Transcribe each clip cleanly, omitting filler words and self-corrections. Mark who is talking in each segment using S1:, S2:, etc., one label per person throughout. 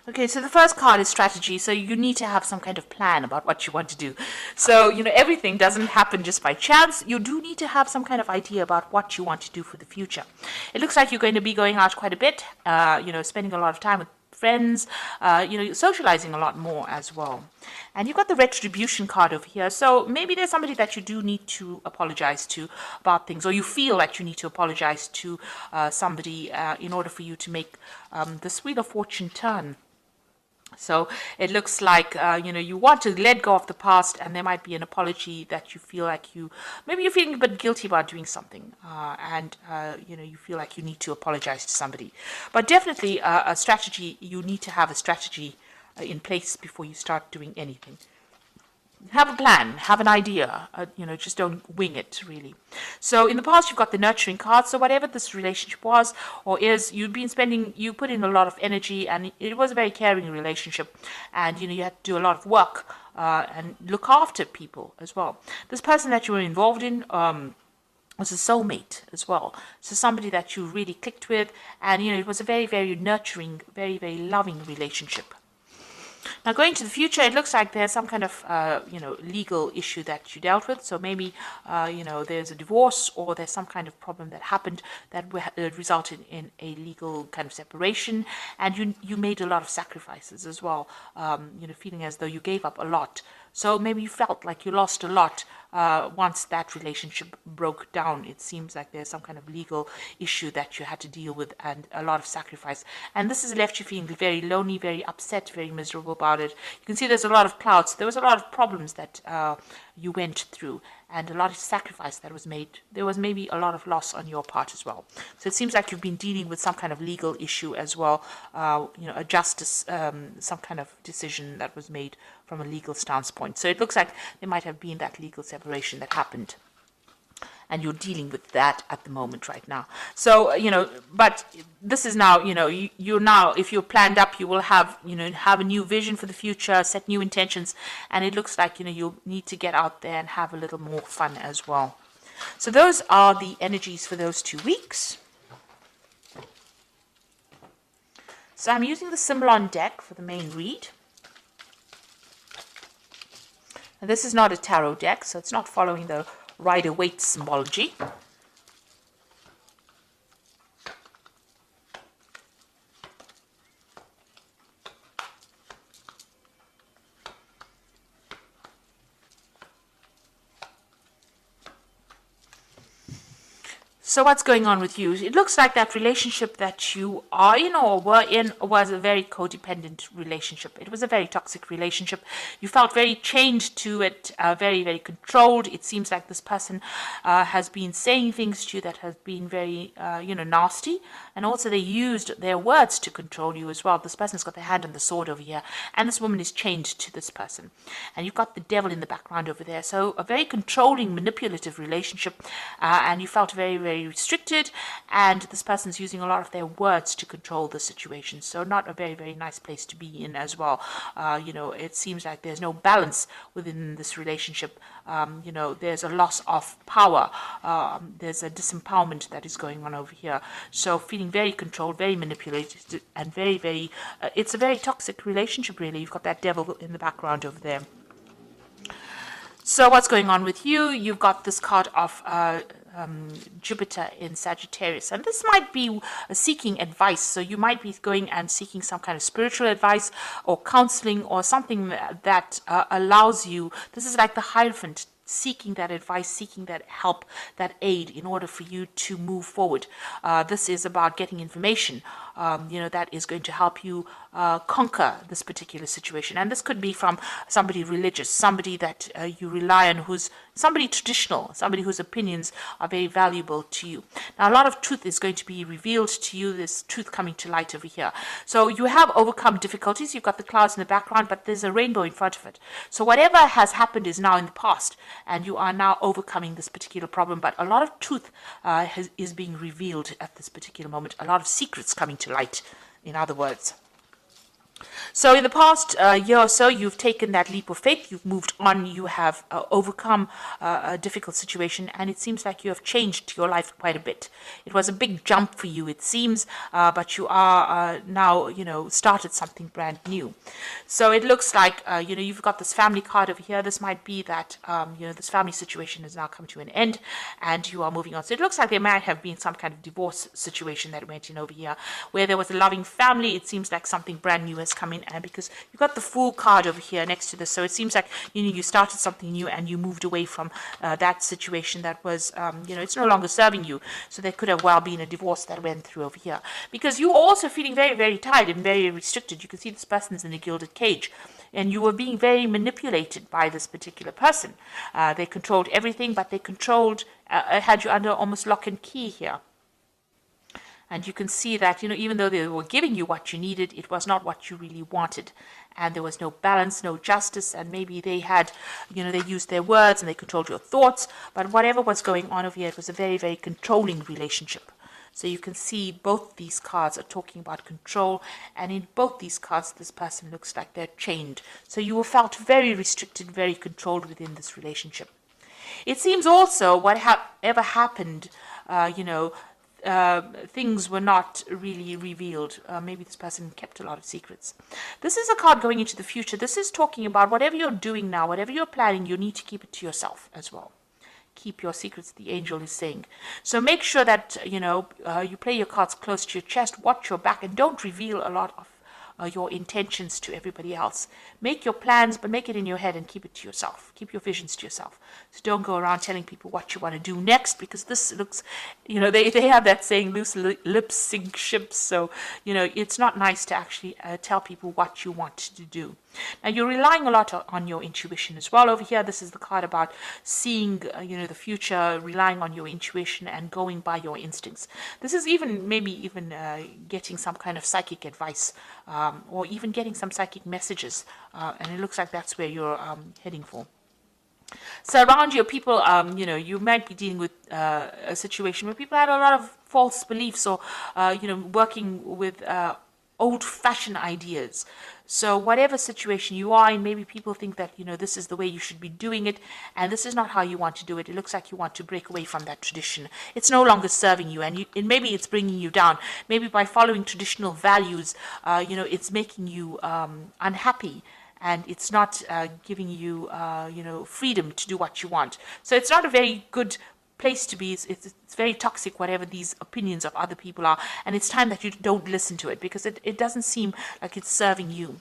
S1: Okay, so the first card is strategy. So you need to have some kind of plan about what you want to do. So, everything doesn't happen just by chance. You do need to have some kind of idea about what you want to do for the future. It looks like you're going to be going out quite a bit, spending a lot of time with friends, socializing a lot more as well. And you've got the retribution card over here. So maybe there's somebody that you do need to apologize to about things, or you feel that you need to apologize to somebody in order for you to make this Wheel of Fortune turn. So it looks like, you want to let go of the past, and there might be an apology that you feel like maybe you're feeling a bit guilty about doing something, and you feel like you need to apologize to somebody. But definitely a strategy, you need to have a strategy in place before you start doing anything. Have a plan, have an idea, just don't wing it, really. So in the past, you've got the nurturing card. So whatever this relationship was or is, you put in a lot of energy, and it was a very caring relationship. And, you had to do a lot of work and look after people as well. This person that you were involved in was a soulmate as well. So somebody that you really clicked with. And, it was a very, very nurturing, very, very loving relationship. Now, going to the future, it looks like there's some kind of, legal issue that you dealt with. So maybe, there's a divorce, or there's some kind of problem that happened that resulted in a legal kind of separation. And you made a lot of sacrifices as well, feeling as though you gave up a lot. So maybe you felt like you lost a lot once that relationship broke down. It seems like there's some kind of legal issue that you had to deal with, and a lot of sacrifice. And this has left you feeling very lonely, very upset, very miserable about it. You can see there's a lot of clouds. There was a lot of problems that you went through, and a lot of sacrifice that was made. There was maybe a lot of loss on your part as well. So it seems like you've been dealing with some kind of legal issue as well, a justice, some kind of decision that was made from a legal standpoint. So it looks like there might have been that legal separation that happened, and you're dealing with that at the moment right now. So, but this is now, you're now, if you're planned up, you will have, have a new vision for the future, set new intentions, and it looks like, you'll need to get out there and have a little more fun as well. So those are the energies for those 2 weeks. So I'm using the symbol on deck for the main read. Now, this is not a tarot deck, so it's not following the Rider-Waite symbology. So what's going on with you? It looks like that relationship that you are in or were in was a very codependent relationship. It was a very toxic relationship. You felt very chained to it, very, very controlled. It seems like this person has been saying things to you that have been very, nasty. And also they used their words to control you as well. This person's got their hand on the sword over here. And this woman is chained to this person. And you've got the devil in the background over there. So a very controlling, manipulative relationship. And you felt very, very restricted, and this person's using a lot of their words to control the situation. So not a very, very nice place to be in as well. It seems like there's no balance within this relationship. There's a loss of power. There's a disempowerment that is going on over here. So feeling very controlled, very manipulated, and very, very, it's a very toxic relationship, really. You've got that devil in the background over there. So what's going on with you? You've got this card of Jupiter in Sagittarius, and this might be seeking advice. So you might be going and seeking some kind of spiritual advice or counseling or something that allows you. This is like the Hierophant, seeking that advice, seeking that help, that aid in order for you to move forward. This is about getting information, that is going to help you conquer this particular situation. And this could be from somebody religious, somebody that you rely on, who's somebody traditional, somebody whose opinions are very valuable to you. Now, a lot of truth is going to be revealed to you, this truth coming to light over here. So you have overcome difficulties. You've got the clouds in the background, but there's a rainbow in front of it. So whatever has happened is now in the past, and you are now overcoming this particular problem. But a lot of truth is being revealed at this particular moment. A lot of secrets coming to light, in other words. So in the past year or so, you've taken that leap of faith, you've moved on, you have overcome a difficult situation, and it seems like you have changed your life quite a bit. It was a big jump for you, it seems, but you are now, started something brand new. So it looks like, you've got this family card over here. This might be that, this family situation has now come to an end and you are moving on. So it looks like there might have been some kind of divorce situation that went in over here where there was a loving family. It seems like something brand new has come in, and because you've got the Fool card over here next to this, so it seems like you started something new and you moved away from that situation that was it's no longer serving you. So there could have well been a divorce that went through over here, because you were also feeling very, very tired and very restricted. You can see this person's in a gilded cage, and you were being very manipulated by this particular person. They controlled everything, but they controlled had you under almost lock and key here. And you can see that, even though they were giving you what you needed, it was not what you really wanted. And there was no balance, no justice, and maybe they had, they used their words and they controlled your thoughts. But whatever was going on over here, it was a very, very controlling relationship. So you can see both these cards are talking about control, and in both these cards, this person looks like they're chained. So you felt very restricted, very controlled within this relationship. It seems also whatever happened, things were not really revealed. Maybe this person kept a lot of secrets. This is a card going into the future. This is talking about whatever you're doing now, whatever you're planning, you need to keep it to yourself as well. Keep your secrets, the angel is saying. So make sure that, you play your cards close to your chest, watch your back, and don't reveal a lot of your intentions to everybody else. Make your plans, but make it in your head and keep it to yourself. Keep your visions to yourself. So don't go around telling people what you want to do next, because this looks, they have that saying, loose lips sink ships. So, it's not nice to actually tell people what you want to do. Now, you're relying a lot on your intuition as well. Over here, this is the card about seeing, the future, relying on your intuition and going by your instincts. This is maybe even getting some kind of psychic advice, or even getting some psychic messages. And it looks like that's where you're heading for. So around you, people, you might be dealing with a situation where people had a lot of false beliefs, or, working with old-fashioned ideas. So whatever situation you are in, maybe people think that, this is the way you should be doing it, and this is not how you want to do it. It looks like you want to break away from that tradition. It's no longer serving you, and maybe it's bringing you down. Maybe by following traditional values, it's making you unhappy, and it's not giving you, freedom to do what you want. So it's not a very good place to be. It's very toxic, whatever these opinions of other people are, and it's time that you don't listen to it, because it doesn't seem like it's serving you.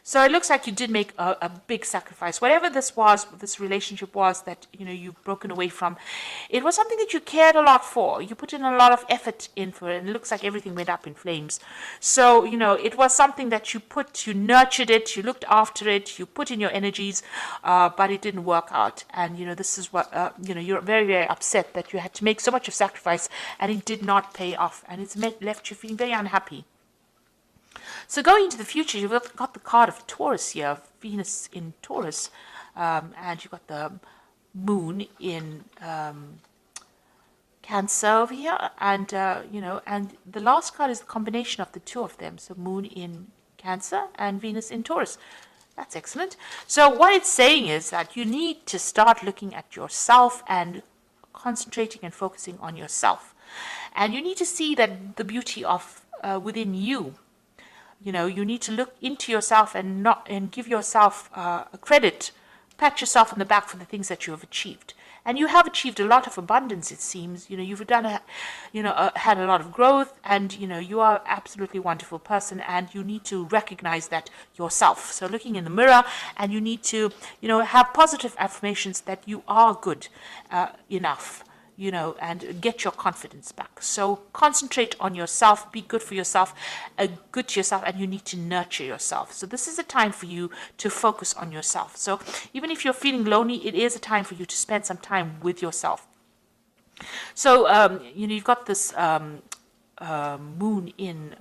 S1: So it looks like you did make a big sacrifice. Whatever this relationship was that you've broken away from, it was something that you cared a lot for. You put in a lot of effort in for it, and it looks like everything went up in flames. So it was something that you nurtured it, you looked after it, you put in your energies, but it didn't work out. And this is what you're very, very upset that you had to make so much of sacrifice and it did not pay off, and it's left you feeling very unhappy. So going into the future, you've got the card of Taurus here, Venus in Taurus, and you've got the moon in Cancer over here, and and the last card is the combination of the two of them, so moon in Cancer and Venus in Taurus. That's excellent. So what it's saying is that you need to start looking at yourself and concentrating and focusing on yourself, and you need to see that the beauty of within you. You need to look into yourself and give yourself credit, pat yourself on the back for the things that you have achieved. And you have achieved a lot of abundance, it seems. You've done had a lot of growth, and you are an absolutely wonderful person, and you need to recognize that yourself. So looking in the mirror, and you need to have positive affirmations that you are good enough. And get your confidence back. So concentrate on yourself, be good for yourself, good to yourself, and you need to nurture yourself. So this is a time for you to focus on yourself. So even if you're feeling lonely, it is a time for you to spend some time with yourself. So, you've got this moon in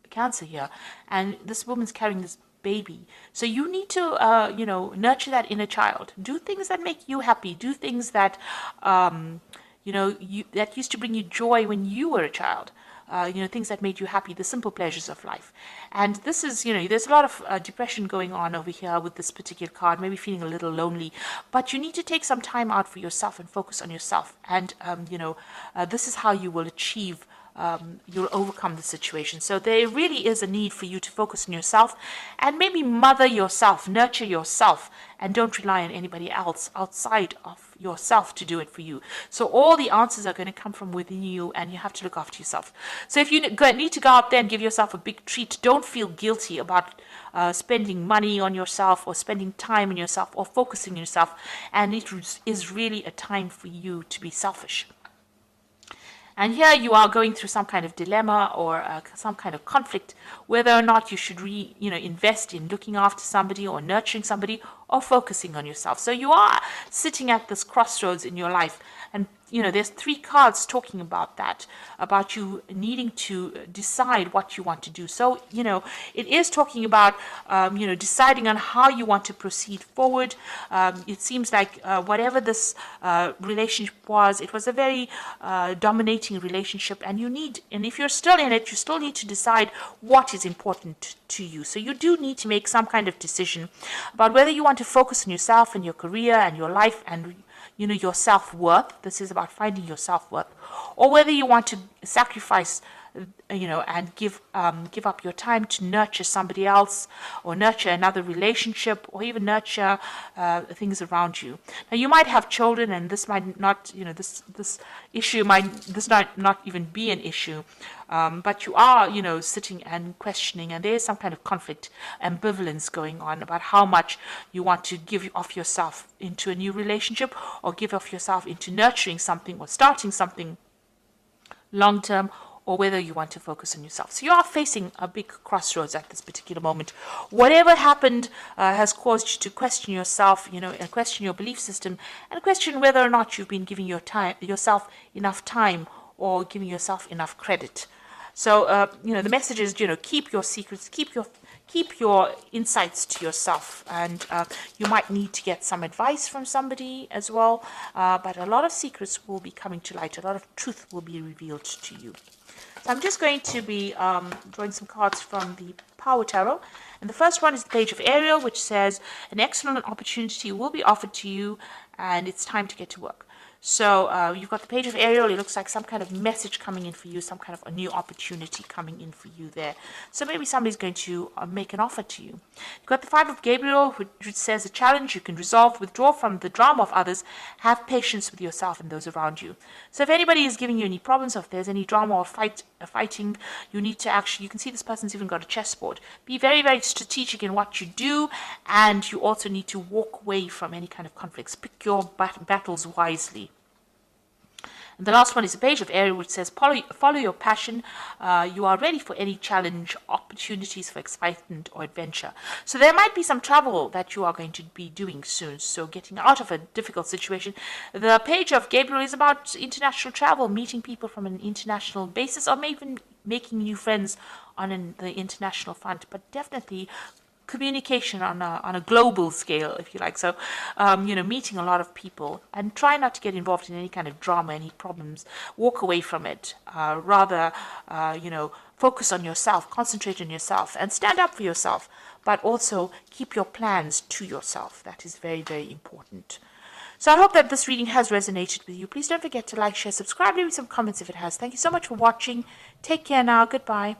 S1: Cancer here, and this woman's carrying this baby. So you need to, nurture that inner child. Do things that make you happy. Do things that, that used to bring you joy when you were a child. things that made you happy, the simple pleasures of life. And this is, there's a lot of depression going on over here with this particular card, maybe feeling a little lonely, but you need to take some time out for yourself and focus on yourself. And, this is how you will achieve you'll overcome the situation. So there really is a need for you to focus on yourself and maybe mother yourself, nurture yourself, and don't rely on anybody else outside of yourself to do it for you. So all the answers are going to come from within you, and you have to look after yourself. So if you need to go out there and give yourself a big treat, don't feel guilty about spending money on yourself or spending time on yourself or focusing on yourself. And it is really a time for you to be selfish. And here you are going through some kind of dilemma or some kind of conflict, whether or not you should invest in looking after somebody or nurturing somebody or focusing on yourself. So you are sitting at this crossroads in your life. And, there's 3 cards talking about that, about you needing to decide what you want to do. So, it is talking about, deciding on how you want to proceed forward. It seems like whatever this relationship was, it was a very dominating relationship. And if you're still in it, you still need to decide what is important to you. So you do need to make some kind of decision about whether you want to focus on yourself and your career and your life and your self-worth. This is about finding your self-worth, or whether you want to sacrifice, and give up your time to nurture somebody else, or nurture another relationship, or even nurture things around you. Now, you might have children, and this might not, this issue might not even be an issue, but you are, sitting and questioning, and there is some kind of conflict, ambivalence going on about how much you want to give of yourself into a new relationship, or give of yourself into nurturing something or starting something long term, or whether you want to focus on yourself. So you are facing a big crossroads at this particular moment. Whatever happened has caused you to question yourself, and question your belief system, and question whether or not you've been giving yourself enough time or giving yourself enough credit. So, the message is, keep your secrets, keep your insights to yourself, and you might need to get some advice from somebody as well, but a lot of secrets will be coming to light, a lot of truth will be revealed to you. So I'm just going to be drawing some cards from the Power Tarot, and the first one is the Page of Ariel, which says, an excellent opportunity will be offered to you, and it's time to get to work. So you've got the Page of Ariel. It looks like some kind of message coming in for you, some kind of a new opportunity coming in for you there. So maybe somebody's going to make an offer to you. You've got the Five of Gabriel, which says a challenge you can resolve, withdraw from the drama of others, have patience with yourself and those around you. So if anybody is giving you any problems, or if there's any drama or fighting, you need to you can see this person's even got a chessboard. Be very, very strategic in what you do, and you also need to walk away from any kind of conflicts. Pick your battles wisely. And the last one is the Page of Ariel, which says, follow your passion. You are ready for any challenge, opportunities for excitement or adventure. So there might be some travel that you are going to be doing soon. So getting out of a difficult situation. The Page of Gabriel is about international travel, meeting people from an international basis, or maybe making new friends on the international front. But definitely communication on a global scale, if you like. So, meeting a lot of people, and try not to get involved in any kind of drama, any problems. Walk away from it. Rather, focus on yourself, concentrate on yourself, and stand up for yourself. But also keep your plans to yourself. That is very, very important. So I hope that this reading has resonated with you. Please don't forget to like, share, subscribe, leave me some comments if it has. Thank you so much for watching. Take care now. Goodbye.